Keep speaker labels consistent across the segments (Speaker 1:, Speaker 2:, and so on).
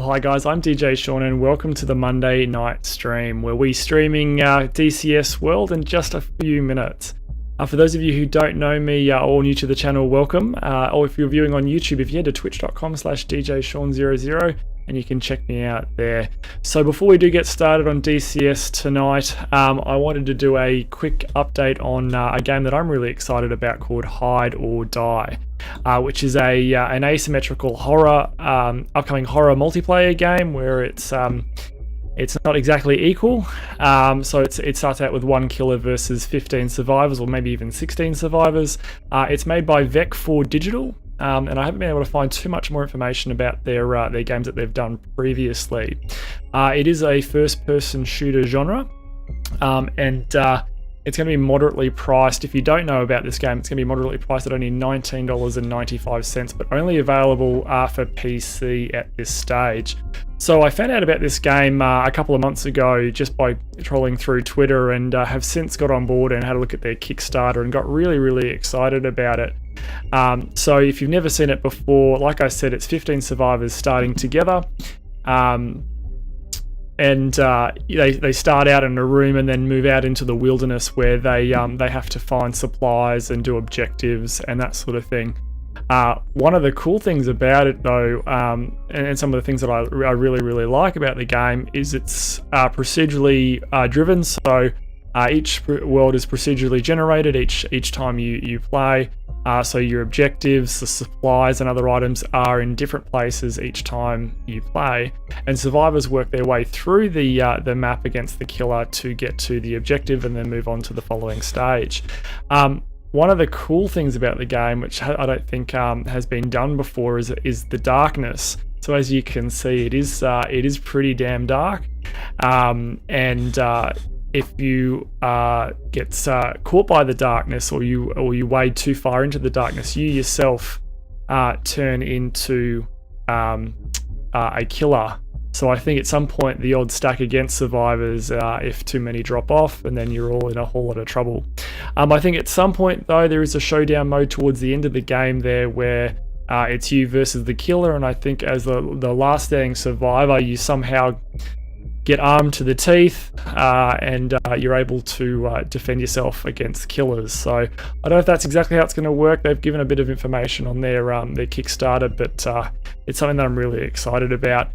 Speaker 1: Hi guys, I'm DJ Sean and welcome to the Monday night stream where we're streaming DCS World in just a few minutes. For those of you who don't know me or new to the channel, welcome. Or if you're viewing on YouTube, if you head to twitch.com/DJSean00 and you can check me out there. So before we do get started on DCS tonight, I wanted to do a quick update on a game that I'm really excited about called Hide or Die. Which is an asymmetrical horror, upcoming horror multiplayer game where it's not exactly equal. So it starts out with 1 killer versus 15 survivors, or maybe even 16 survivors. It's made by Vec4 Digital, and I haven't been able to find too much more information about their games that they've done previously. It is a first-person shooter genre, and it's going to be moderately priced. If you don't know about this game, it's going to be moderately priced at only $19.95, but only available for PC at this stage. So I found out about this game a couple of months ago just by trolling through Twitter, and have since got on board and had a look at their Kickstarter and got really, really excited about it. So if you've never seen it before, like I said, it's 15 survivors starting together. And they start out in a room and then move out into the wilderness where they have to find supplies and do objectives and that sort of thing. One of the cool things about it, though, and some of the things that I really, really like about the game is it's procedurally driven. So each world is procedurally generated each time you play. So your objectives, the supplies and other items are in different places each time you play, and survivors work their way through the map against the killer to get to the objective and then move on to the following stage. One of the cool things about the game, which I don't think has been done before, is the darkness. So as you can see, it is pretty damn dark, and if you get caught by the darkness, or you wade too far into the darkness, you yourself turn into a killer. So I think at some point the odds stack against survivors if too many drop off, and then you're all in a whole lot of trouble. I think at some point, though, there is a showdown mode towards the end of the game there where it's you versus the killer, and I think as the last standing survivor, you somehow get armed to the teeth, and you're able to defend yourself against killers. So I don't know if that's exactly how it's going to work. They've given a bit of information on their Kickstarter, but it's something that I'm really excited about.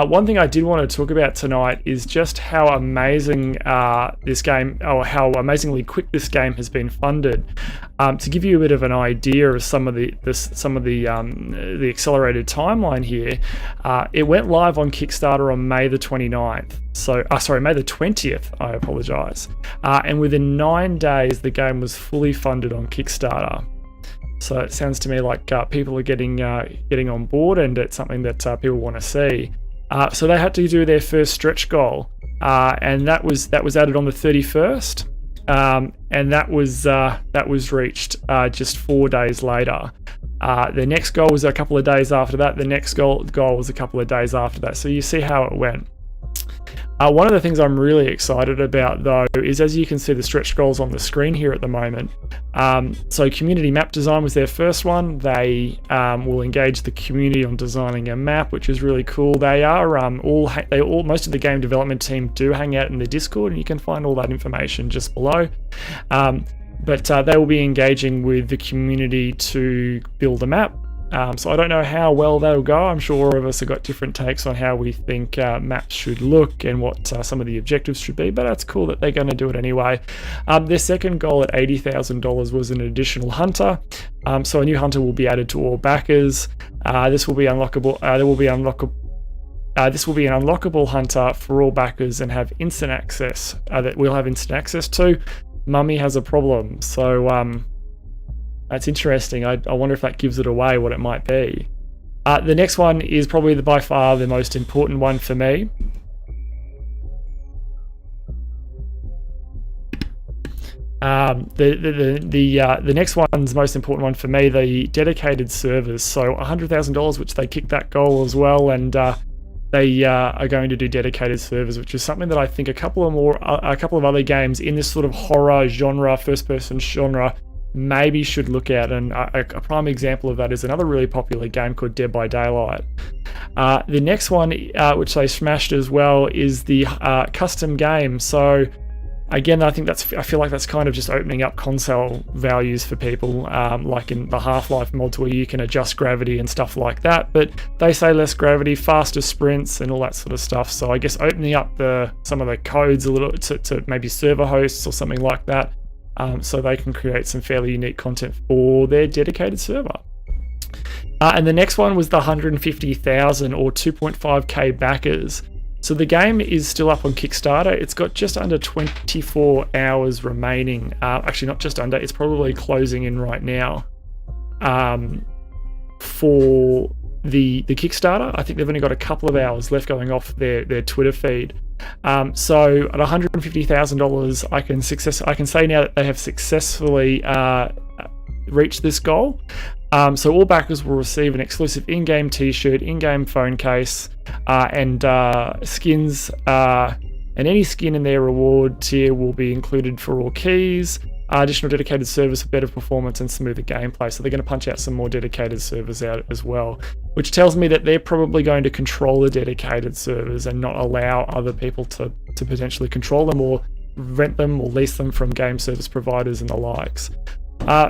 Speaker 1: One thing I did want to talk about tonight is just how amazing this game, or how amazingly quick this game has been funded. To give you a bit of an idea of some of the accelerated timeline here, it went live on Kickstarter on May the 29th. So, May the 20th. I apologise. And within 9 days, the game was fully funded on Kickstarter. So it sounds to me like people are getting on board, and it's something that people want to see. So they had to do their first stretch goal, and that was added on the 31st, and that was reached just 4 days later. The next goal was a couple of days after that. The next goal was a couple of days after that. So you see how it went. One of the things I'm really excited about, though, is, as you can see, the stretch goals on the screen here at the moment. So community map design was their first one. They will engage the community on designing a map, which is really cool. They are most of the game development team do hang out in the Discord, and you can find all that information just below. But they will be engaging with the community to build a map. So I don't know how well that'll go. I'm sure all of us have got different takes on how we think maps should look and what some of the objectives should be, but that's cool that they're going to do it anyway. Their second goal at $80,000 was an additional hunter. So a new hunter will be added to all backers. This will be unlockable. This will be an unlockable hunter for all backers and have instant access. That we'll have instant access to. Mummy has a problem, so that's interesting. I wonder if that gives it away, what it might be. The next one is probably by far the most important one for me. The next one's the most important one for me, the dedicated servers. So $100,000, which they kicked that goal as well, and they are going to do dedicated servers, which is something that I think a couple of other games in this sort of horror genre, first-person genre, maybe should look at. And a prime example of that is another really popular game called Dead by Daylight. The next one, which they smashed as well, is the custom game. So again, I feel like that's kind of just opening up console values for people, like in the Half-Life mods where you can adjust gravity and stuff like that. But they say less gravity, faster sprints, and all that sort of stuff. So I guess opening up some of the codes a little to maybe server hosts or something like that, so they can create some fairly unique content for their dedicated server. And the next one was the 150,000 or 2.5k backers. So the game is still up on Kickstarter. It's got just under 24 hours remaining. Actually, not just under, it's probably closing in right now for the Kickstarter. I think they've only got a couple of hours left going off their Twitter feed. So at $150,000, I can say now that they have successfully reached this goal. So all backers will receive an exclusive in-game t-shirt, in-game phone case, and skins, and any skin in their reward tier will be included for all keys, additional dedicated servers for better performance and smoother gameplay. So they're going to punch out some more dedicated servers out as well, which tells me that they're probably going to control the dedicated servers and not allow other people to potentially control them or rent them or lease them from game service providers and the likes.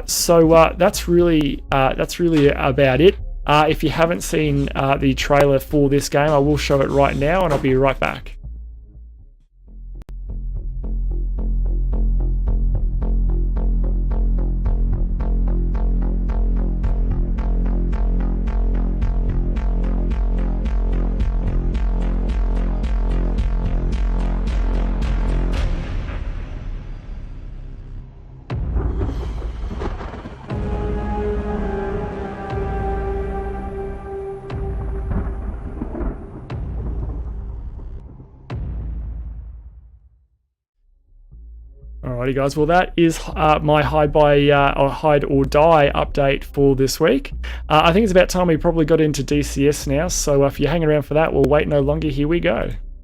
Speaker 1: So that's really about it. If you haven't seen the trailer for this game, I will show it right now, and I'll be right back. Alrighty guys, well that is my hide or die update for this week. I think it's about time we probably got into DCS now, so if you're hanging around for that, we'll wait no longer, here we go.